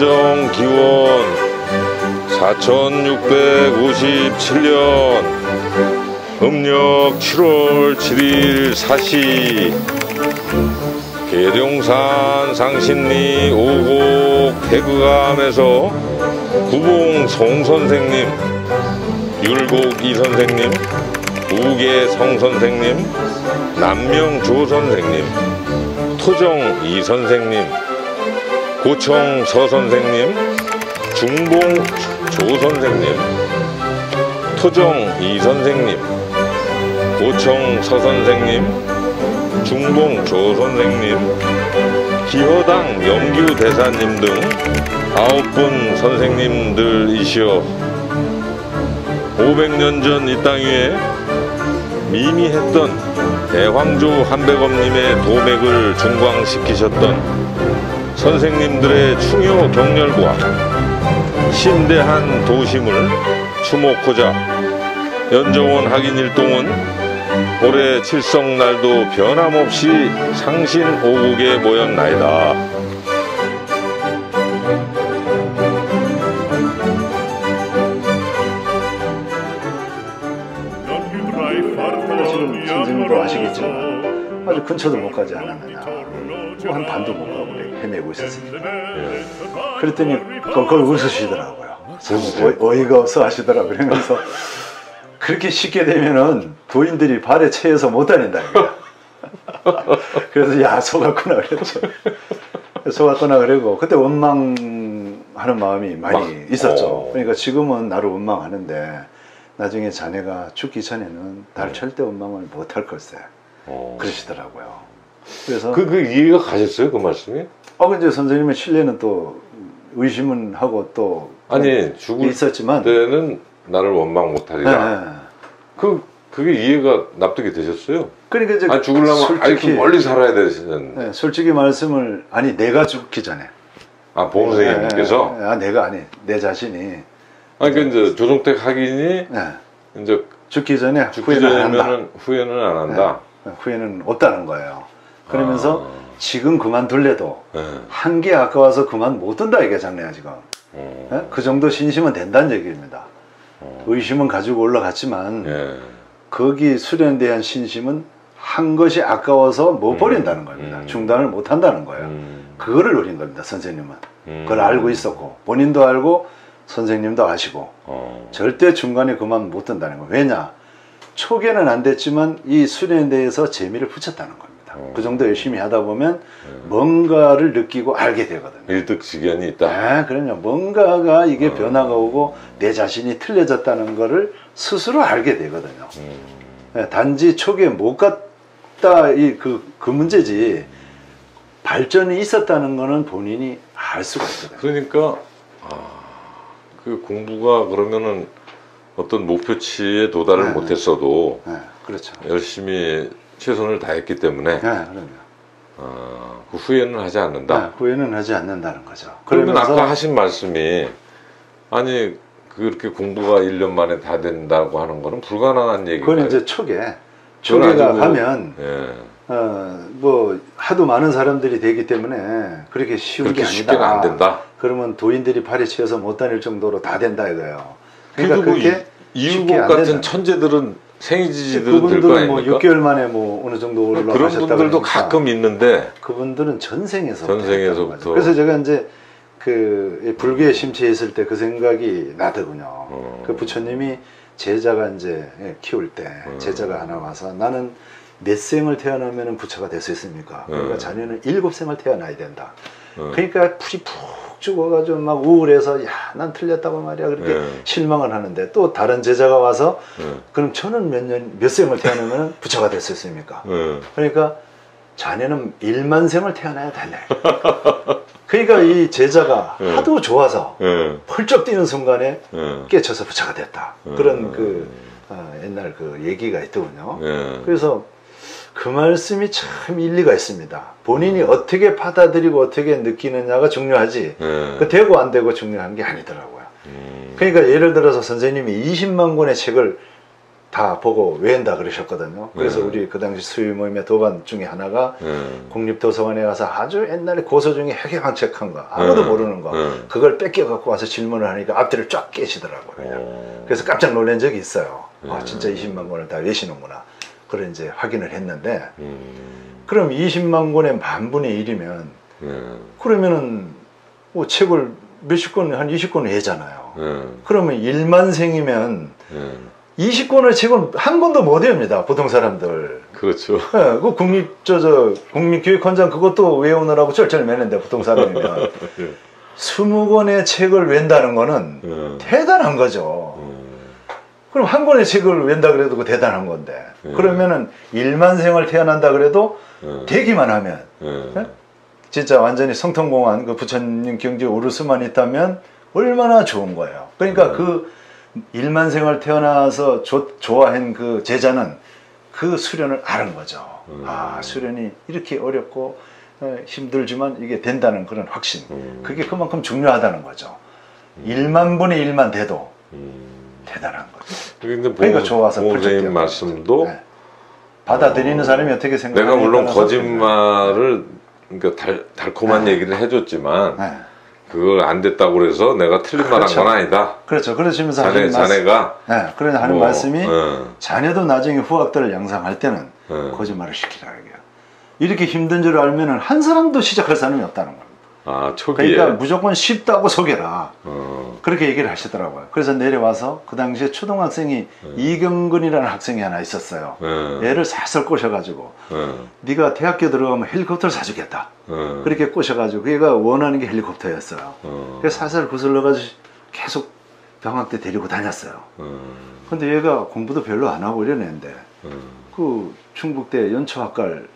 선정기원 4657년 음력 7월 7일 사시 계룡산 상신리 오곡 태극암에서 구봉 송선생님, 율곡 이선생님, 우계 성선생님, 남명 조선생님, 토정 이선생님, 고청 서선생님, 중봉 조선생님, 토정 이선생님, 고청 서선생님, 중봉 조선생님, 기허당 영규대사님 등 9분 선생님들이시여 500년 전 이 땅 위에 미미했던 대황조 한백엄님의 도맥을 중광시키셨던 선생님들의 충효 경렬과 심대한 도심을 추모코자 연정원 학인일동은 올해 칠성날도 변함없이 상신 오국에 모였나이다. 지금 선생님도 아시겠지만 아주 근처도 못 가지 않았느냐, 뭐 한 반도 못 가고 헤매고 있었으니까. 그랬더니 껄껄 웃으시더라고요. 참 어이가 없어 하시더라고요. 그러면서 그렇게 쉽게 되면은 도인들이 발에 채여서 못 다닌다. 그래서 야, 속았구나 그랬죠. 속았구나 그러고 그때 원망하는 마음이 많이 있었죠. 그러니까 지금은 나를 원망하는데 나중에 자네가 죽기 전에는 나를 절대 원망을 못할 걸세. 그러시더라고요. 그래서 그 이해가 가셨어요, 그 말씀이? 근데 선생님의 신뢰는 또 의심은 하고 또 아니 죽을 있었지만 때는 나를 원망 못하리라. 그게 이해가 납득이 되셨어요? 그러니까 이제 죽으려면 솔직히 멀리 살아야 되시는. 네, 솔직히 말씀을 내가 죽기 전에. 보험 선생님께서? 내가 아니 내 자신이. 그러니까 이제 조정택 학인이 이제 죽기 전에 후회는 안 한다. 후회는 없다는 거예요. 그러면서 지금 그만둘래도 한계 아까워서 그만 못 둔다 이게 장래야 지금. 그 정도 신심은 된다는 얘기입니다. 의심은 가지고 올라갔지만 거기 수련에 대한 신심은 한 것이 아까워서 못 버린다는 겁니다. 중단을 못 한다는 거예요. 그거를 노린 겁니다. 선생님은 그걸 알고 있었고 본인도 알고 선생님도 아시고 절대 중간에 그만 못 둔다는 거예요. 왜냐? 초기에는 안 됐지만 이 수련에 대해서 재미를 붙였다는 겁니다. 그 정도 열심히 하다 보면 뭔가를 느끼고 알게 되거든요. 일득지견이 있다. 그럼요. 뭔가가 이게 변화가 오고 내 자신이 틀려졌다는 거를 스스로 알게 되거든요. 단지 초기에 못 갔다 그 문제지 발전이 있었다는 거는 본인이 알 수가 있거든요. 그러니까 그 공부가 그러면은 어떤 목표치에 도달을 못했어도 그렇죠. 열심히 최선을 다했기 때문에 그럼요. 그 후회는 하지 않는다. 후회는 하지 않는다는 거죠. 그러면 아까 하신 말씀이 아니 그렇게 공부가 1년 만에 다 된다고 하는 거는 불가능한 얘기인가요? 그건 이제 초기가 가면 뭐 하도 많은 사람들이 되기 때문에 그렇게 쉬운 게 아니다. 쉽게는 안 된다. 그러면 도인들이 발에 치여서 못 다닐 정도로 다 된다 이거예요. 그러니까 그렇게 이유곡 같은 천재들은 생이지지들은 될 거 아닙니까? 뭐 6개월 만에 뭐 어느 정도 올라가셨다 그런 분들도 그러니까 가끔 있는데 그분들은 전생에서부터. 그래서 제가 이제 그 불교에 심취했을 때 그 생각이 나더군요. 그 부처님이 제자가 이제 키울 때 제자가 하나 와서 나는 몇 생을 태어나면 부처가 될 수 있습니까? 그러니까 자녀는 7생을 태어나야 된다. 그러니까 풀이 푹 죽어가지고 막 우울해서 야, 난 틀렸다고 말이야. 그렇게 실망을 하는데 또 다른 제자가 와서 그럼 저는 몇 생을 태어나면 부처가 될 수 있습니까? 그러니까 자네는 1만 생을 태어나야 되네. 그러니까 이 제자가 하도 좋아서 펄쩍 뛰는 순간에 깨쳐서 부처가 됐다. 그런 옛날 그 얘기가 있더군요. 그래서 그 말씀이 참 일리가 있습니다. 본인이 어떻게 받아들이고 어떻게 느끼느냐가 중요하지 그 되고 안 되고 중요한 게 아니더라고요. 그러니까 예를 들어서 선생님이 20만 권의 책을 다 보고 외운다 그러셨거든요. 그래서 네. 우리 그 당시 수의 모임의 도반 중에 하나가 국립도서관에 가서 아주 옛날에 고서 중에 해괴방책한 거 아무도 모르는 거 그걸 뺏겨 갖고 와서 질문을 하니까 앞뒤를 쫙 깨시더라고요. 그냥. 그래서 깜짝 놀란 적이 있어요. 아, 진짜 20만 권을 다 외시는구나. 그걸 이제 확인을 했는데 그럼 20만 권의 만 분의 1이면 그러면은 뭐 책을 몇십 권, 한 20권을 외잖아요. 그러면 1만 생이면 20권의 책은 한 권도 못 외웁니다. 보통 사람들. 그렇죠. 네, 그 국립기획헌장 그것도 외우느라고 쩔쩔 매는데 보통 사람이면 20권의 책을 웬다는 거는 대단한 거죠. 그럼 한 권의 책을 웬다 그래도 그 대단한 건데 그러면은 1만 생을 태어난다 그래도 되기만 하면 네? 진짜 완전히 성통공한 그 부처님 경지 오르스만 있다면 얼마나 좋은 거예요. 그러니까 그 1만 생을 태어나서 좋아한 그 제자는 그 수련을 아는 거죠. 아, 수련이 이렇게 어렵고 힘들지만 이게 된다는 그런 확신. 그게 그만큼 중요하다는 거죠. 1만 분의 1만 돼도 대단한 거죠. 그러니까 좋아서 선생님 말씀도 네. 받아들이는 사람이 어떻게 생각하느냐에 내가 물론 따라서 거짓말을 그러니까 달콤한 얘기를 해줬지만 그걸 안 됐다고 그래서 내가 틀린 말 한 건 아니다. 그렇죠. 그러시면서 자네가 네, 그런 하는 말씀이 자네도 나중에 후학들을 양성할 때는 거짓말을 시키라 이게요. 이렇게 힘든 줄 알면은 한 사람도 시작할 사람이 없다는 겁니다. 아, 초기에. 그러니까 무조건 쉽다고 속여라. 그렇게 얘기를 하시더라고요. 그래서 내려와서 그 당시에 초등학생이 이경근이라는 학생이 하나 있었어요. 애를 사슬 꼬셔가지고 네가 대학교 들어가면 헬리콥터를 사주겠다. 그렇게 꼬셔가지고 걔가 원하는 게 헬리콥터였어요. 그래서 사슬 구슬러가지고 계속 방학 때 데리고 다녔어요. 근데 얘가 공부도 별로 안 하고 이러는데 그 충북대 연초학과를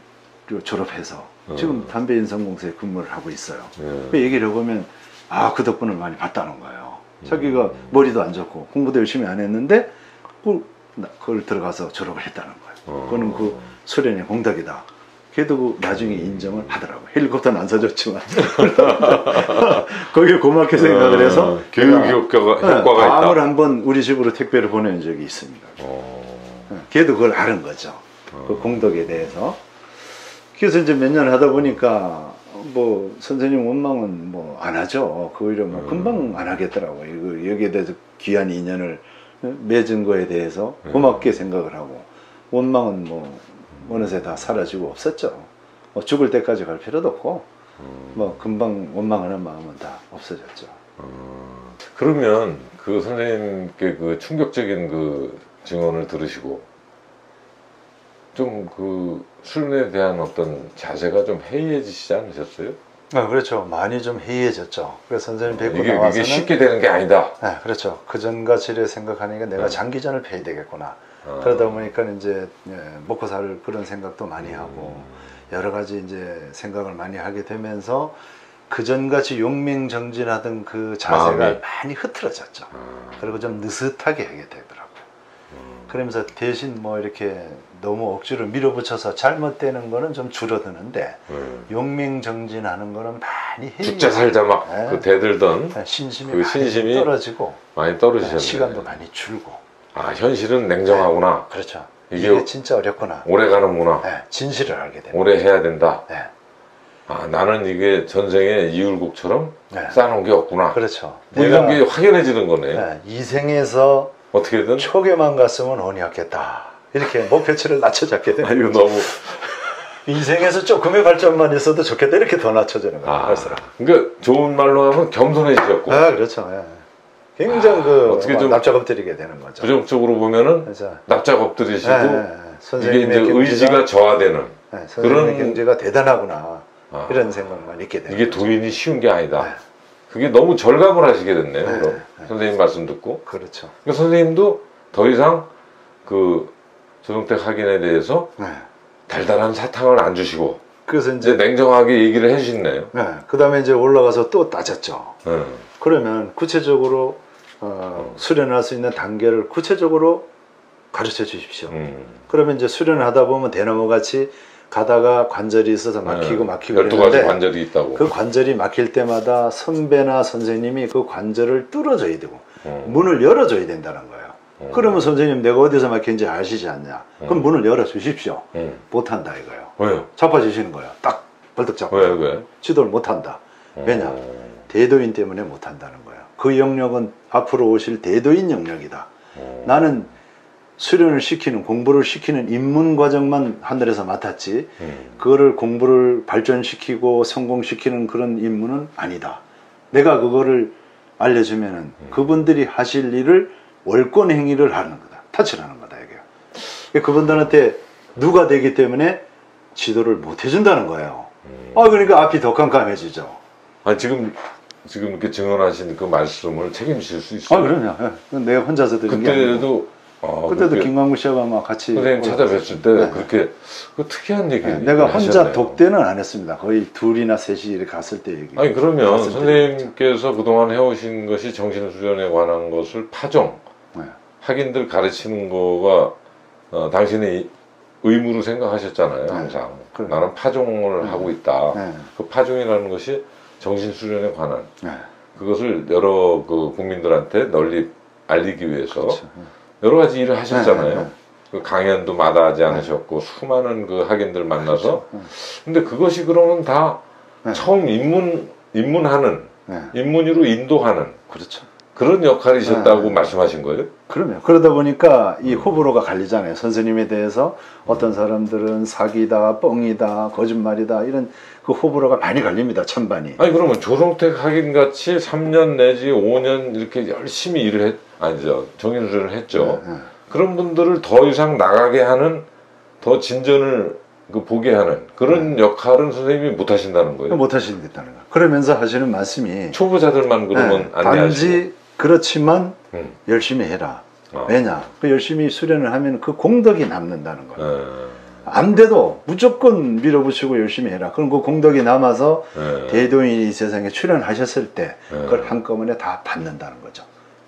졸업해서 지금 담배인성공사에 근무를 하고 있어요. 그 얘기를 해보면 아, 그 덕분을 많이 봤다는 거예요. 자기가 머리도 안 좋고 공부도 열심히 안 했는데 그걸 들어가서 졸업을 했다는 거예요. 그거는 그 수련의 공덕이다. 걔도 그 나중에 인정을 하더라고요. 헬리콥터는 안 사줬지만 거기에 고맙게 생각을 해서 교육 효과가 있다. 밤을 한번 우리 집으로 택배를 보낸 적이 있습니다. 걔도 그걸 아는 거죠. 그 공덕에 대해서. 그래서 이제 몇 년 하다 보니까 뭐 선생님 원망은 뭐 안 하죠. 그 오히려 뭐 금방 안 하겠더라고요. 이거 여기에 대해서 귀한 인연을 맺은 거에 대해서 고맙게 생각을 하고 원망은 뭐 어느새 다 사라지고 없었죠. 뭐 죽을 때까지 갈 필요도 없고 뭐 금방 원망하는 마음은 다 없어졌죠. 그러면 그 선생님께 그 충격적인 그 증언을 들으시고 좀 그 수련에 대한 어떤 자세가 좀 해이해지시지 않으셨어요? 아, 그렇죠. 많이 좀 해이해졌죠. 그래서 선생님 뵙고 나와서는 이게 쉽게 되는 게 아니다. 네, 그렇죠. 그전과 지를 생각하니까 내가 장기전을 펴야 되겠구나. 그러다 보니까 이제 먹고 살 그런 생각도 많이 하고 여러 가지 이제 생각을 많이 하게 되면서 그전같이 용맹정진하던 그 자세가 마음이. 많이 흐트러졌죠. 그리고 좀 느긋하게 하게 되더라고요. 그러면서 대신 뭐 이렇게 너무 억지로 밀어붙여서 잘못되는 거는 좀 줄어드는데 용맹정진하는 거는 많이 해요. 죽자 살자 막 그 대들던 신심이 그 많이 신심이 떨어지고 많이 떨어지셨네. 시간도 많이 줄고. 아, 현실은 냉정하구나. 그렇죠. 이게 이게 진짜 어렵구나. 오래 가는구나. 네, 진실을 알게 됩니다. 오래 해야 된다. 네. 아, 나는 이게 전생에 이율곡처럼 네. 쌓아놓은 게 없구나. 그렇죠. 뭐 이런 게 확연해지는 거네. 네, 이 생에서 어떻게든. 초계만 갔으면 언니였겠다. 이렇게 목표치를 낮춰 잡게 됩니다. 아, 이거 너무. 인생에서 조금의 발전만 있어도 좋겠다. 이렇게 더 낮춰지는 거예요. 아, 갈수록. 그러니까 좋은 말로 하면 겸손해지셨고. 아, 그렇죠. 예. 굉장히 어떻게 좀 납작 엎드리게 되는 거죠. 부정적으로 보면은 그래서 납작 엎드리시고 이게 선생님의 이제 의지가 저하되는 선생님의 그런 경제가 대단하구나. 이런 생각만 있게 되는 이게 거죠. 도인이 쉬운 게 아니다. 네. 그게 너무 절감을 하시게 됐네요. 네, 그럼 네. 선생님 말씀 듣고. 그렇죠. 그러니까 선생님도 더 이상 그 조정택 학인에 대해서 네. 달달한 사탕을 안 주시고 그래서 이제 이제 냉정하게 얘기를 해주시네요. 그 다음에 이제 올라가서 또 따졌죠. 네. 그러면 구체적으로 수련할 수 있는 단계를 구체적으로 가르쳐 주십시오. 그러면 이제 수련을 하다 보면 대나무 같이 가다가 관절이 있어서 막히고 막히고 12가지 그러는데 관절이 있다고. 그 관절이 막힐 때마다 선배나 선생님이 그 관절을 뚫어줘야 되고 문을 열어줘야 된다는 거예요. 그러면 선생님 내가 어디서 막혔는지 아시지 않냐? 그럼 문을 열어 주십시오. 못한다 이거예요. 왜요? 잡아주시는 거예요. 딱 벌떡 잡고. 왜? 지도를 못한다. 왜냐? 대도인 때문에 못한다는 거예요. 그 영역은 앞으로 오실 대도인 영역이다. 나는 수련을 시키는, 공부를 시키는 입문 과정만 하늘에서 맡았지 그거를 공부를 발전시키고 성공시키는 그런 임무는 아니다. 내가 그거를 알려주면은 그분들이 하실 일을 월권 행위를 하는 거다. 터치를 하는 거다 이게. 그분들한테 누가 되기 때문에 지도를 못 해준다는 거예요. 그러니까 앞이 더 깜깜해지죠. 지금 이렇게 증언하신 그 말씀을 책임질 수 있어요? 그럼요. 내가 혼자서 드린 게 아니고. 그때도 김광구 씨하고 아마 같이 선생님 찾아뵀을 때 그렇게 그 특이한 얘기 내가 혼자 독대는 안 했습니다. 거의 둘이나 셋이 이렇게 갔을 때 얘기. 그러면 선생님께서 그동안 해오신 것이 정신수련에 관한 것을 파종, 학인들 가르치는 거가 당신의 의무로 생각하셨잖아요. 항상 나는 파종을 하고 있다. 그 파종이라는 것이 정신수련에 관한 그것을 여러 그 국민들한테 널리 알리기 위해서 그렇죠. 여러 가지 일을 하셨잖아요. 그 강연도 마다하지 않으셨고 수많은 그 학인들 만나서. 근데 그것이 그러면 다 처음 입문하는 입문으로 인도하는 그렇죠. 그런 역할이셨다고 말씀하신 거예요? 그러면 그러다 보니까 이 호불호가 갈리잖아요. 선생님에 대해서 어떤 사람들은 사기다, 뻥이다, 거짓말이다 이런 그 호불호가 많이 갈립니다. 찬반이. 그러면 조성택 학인 같이 3년 내지 5년 이렇게 열심히 일을 정인수련을 했죠. 그런 분들을 더 이상 나가게 하는, 더 진전을 보게 하는 그런 역할은 선생님이 못 하신다는 거예요? 못 하신다는 거예요. 그러면서 하시는 말씀이 초보자들만 그러면 안 단지 그렇지만 열심히 해라. 왜냐? 그 열심히 수련을 하면 그 공덕이 남는다는 거예요. 안 돼도 무조건 밀어붙이고 열심히 해라. 그럼 그 공덕이 남아서 대도인이 세상에 출연하셨을 때 그걸 한꺼번에 다 받는다는 거죠.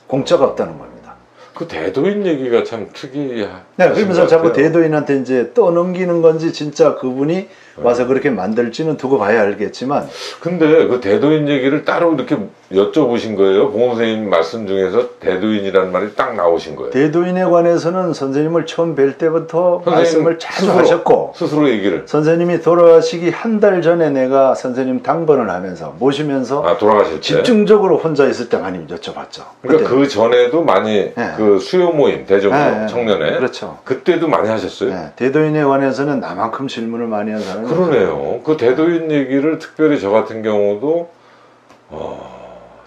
공짜가 없다는 겁니다. 그 대도인 얘기가 참 특이해. 그러면서 자꾸 대도인한테 이제 떠넘기는 건지 진짜 그분이 와서 그렇게 만들지는 두고 봐야 알겠지만. 근데 그 대도인 얘기를 따로 이렇게 여쭤보신 거예요? 봉 선생님 말씀 중에서 대도인이라는 말이 딱 나오신 거예요? 대도인에 관해서는 선생님을 처음 뵐 때부터 말씀을 자주 하셨고 스스로 얘기를 선생님이 돌아가시기 한 달 전에 내가 선생님 당번을 하면서 모시면서 돌아가실 때? 집중적으로 혼자 있을 때 많이 여쭤봤죠. 그러니까 그 전에도 많이 그 수요 모임 대전로 청년회 그렇죠. 그때도 많이 하셨어요? 대도인에 관해서는 나만큼 질문을 많이 한 사람이 그러네요. 그 대도인 얘기를 특별히 저 같은 경우도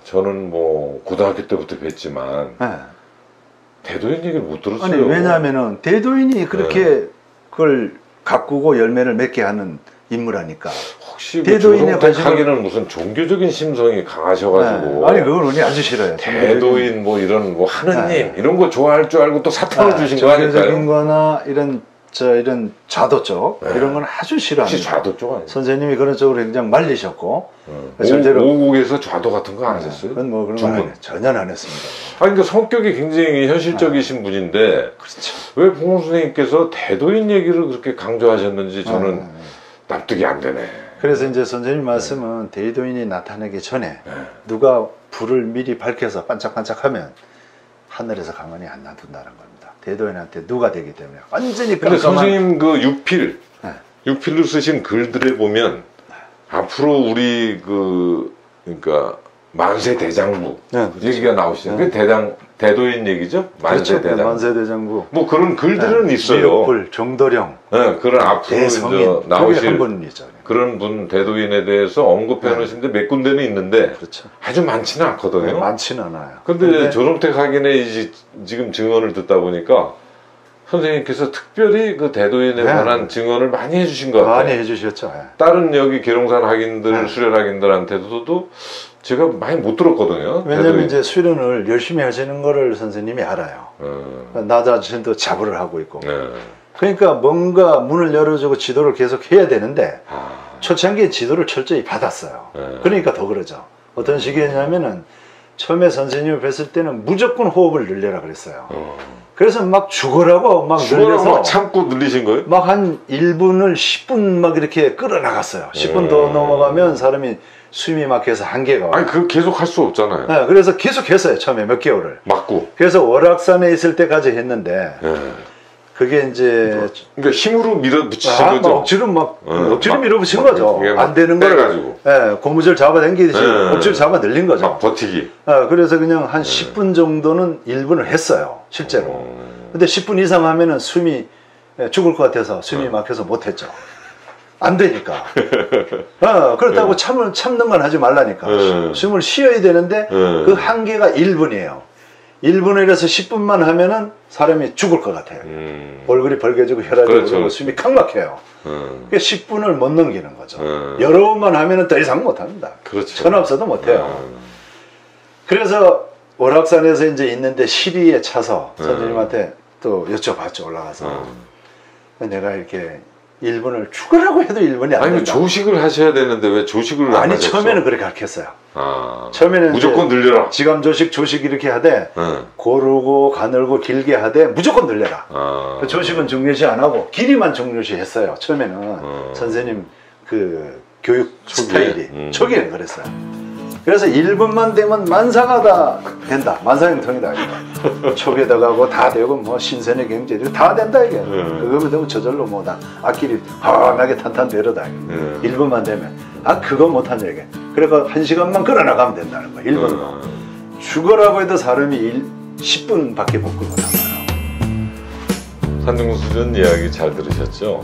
저는 뭐 고등학교 때부터 뵀지만 대도인 얘기를 못 들었어요. 아니 왜냐하면은 대도인이 그렇게 그걸 가꾸고 열매를 맺게 하는 인물하니까. 혹시 대도인의 관심은 무슨 종교적인 심성이 강하셔가지고 아니 그건 우리 아주 싫어요. 대도인 뭐 이런 뭐 하느님 이런 거 좋아할 줄 알고 또 사탕을 주신 거 아닐까요? 종교적인 거나 이런 좌도 쪽 이런 건 아주 싫어합니다. 혹시 좌도 쪽 아니에요? 선생님이 그런 쪽으로 굉장히 말리셨고 오국에서 좌도 같은 거 안 하셨어요? 그건 뭐 그런 거 전혀 안 했습니다. 그러니까 성격이 굉장히 현실적이신 분인데 그렇죠. 왜 봉 선생님께서 대도인 얘기를 그렇게 강조하셨는지 저는 납득이 안 되네. 그래서 이제 선생님 말씀은 대도인이 나타나기 전에 누가 불을 미리 밝혀서 반짝반짝하면 하늘에서 가만히 안 놔둔다는 겁니다. 대도인한테 누가 되기 때문에 완전히 근데 선생님 그 유필로 쓰신 글들에 보면 앞으로 우리 그러니까 만세대장부 얘기가 나오시죠. 그게 대도인 얘기죠? 만세대장부. 그렇죠. 만세대장부. 뭐 그런 글들은 있어요. 미륵불, 정도령. 그런 앞으로 대성인 나오실 분이죠. 그런 분 대도인에 대해서 언급해 놓으신데 몇 군데는 있는데 그렇죠. 아주 많지는 않거든요. 많지는 않아요. 근데 조성택 학인의 지금 증언을 듣다 보니까 선생님께서 특별히 그 대도인에 관한 증언을 많이 해주신 것 같아요. 많이 해주셨죠. 다른 여기 계룡산 학인들, 수련 학인들한테도 제가 많이 못 들었거든요. 왜냐면 대도인. 이제 수련을 열심히 하시는 거를 선생님이 알아요. 나 자신도 자부를 하고 있고. 그러니까 뭔가 문을 열어주고 지도를 계속 해야 되는데 초창기에 지도를 철저히 받았어요. 그러니까 더 그러죠. 어떤 식이었냐면은 처음에 선생님을 뵀을 때는 무조건 호흡을 늘려라 그랬어요. 그래서 막 죽으라고 막 늘려서 막 참고 늘리신 거예요? 막 한 1분을 10분 막 이렇게 끌어나갔어요. 10분 더 넘어가면 사람이 숨이 막혀서 한계가 와요. 아니 그거 계속 할 수 없잖아요. 네, 그래서 계속 했어요. 처음에 몇 개월을. 맞고. 그래서 월악산에 있을 때까지 했는데 그게 이제 그러니까 힘으로 밀어붙이신 막 거죠? 억지로 억지로 막, 밀어붙인 막 거죠. 그게 안 되는 빼가지고. 걸 고무줄 잡아당기듯이 억지로 잡아 늘린 거죠. 막 버티기. 그래서 그냥 한 10분 정도는 1분을 했어요. 실제로. 근데 10분 이상 하면은 숨이 죽을 것 같아서 숨이 막혀서 못했죠. 안 되니까. 그렇다고 참는 건 하지 말라니까. 숨을 쉬어야 되는데 그 한계가 1분이에요. 1분을 해서 10분만 하면은 사람이 죽을 것 같아요. 얼굴이 벌개지고 혈압이 그렇죠. 오르고 숨이 칵 막혀요. 그러니까 10분을 못 넘기는 거죠. 여러 번만 하면은 더 이상 못 합니다. 그렇죠. 천 없어도 못 해요. 그래서 월악산에서 이제 있는데 시리에 차서 선생님한테 또 여쭤봤죠. 올라가서. 내가 이렇게 1분을 죽으라고 해도 1분이 안 아니 된다. 조식을 하셔야 되는데 왜 조식을 안 아니 하셨어? 처음에는 그렇게 가르쳤어요. 아, 처음에는 무조건 늘려라. 지감 조식 이렇게 하되 고르고 가늘고 길게 하되 무조건 늘려라. 그 조식은 중요시 안 하고 길이만 중요시 했어요. 처음에는 선생님 그 교육 스타일이 초기에는 그랬어요. 그래서 1분만 되면 만사가 다 된다. 만사형통이다. 초계 들어가고 다 되고 뭐 신선의 경제 다 된다 이게. 그거면 되면 저절로 뭐 다 앞길이 환하게 탄탄대로다. 1분만 되면 그거 못한 얘기. 그러니까 1시간만 걸어나가면 된다는 거야. 1분으로. 죽으라고 해도 사람이 10분밖에 못 걸고 나가요. 산중수전 이야기 잘 들으셨죠?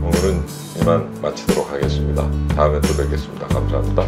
오늘은 이만 마치도록 하겠습니다. 다음에 또 뵙겠습니다. 감사합니다.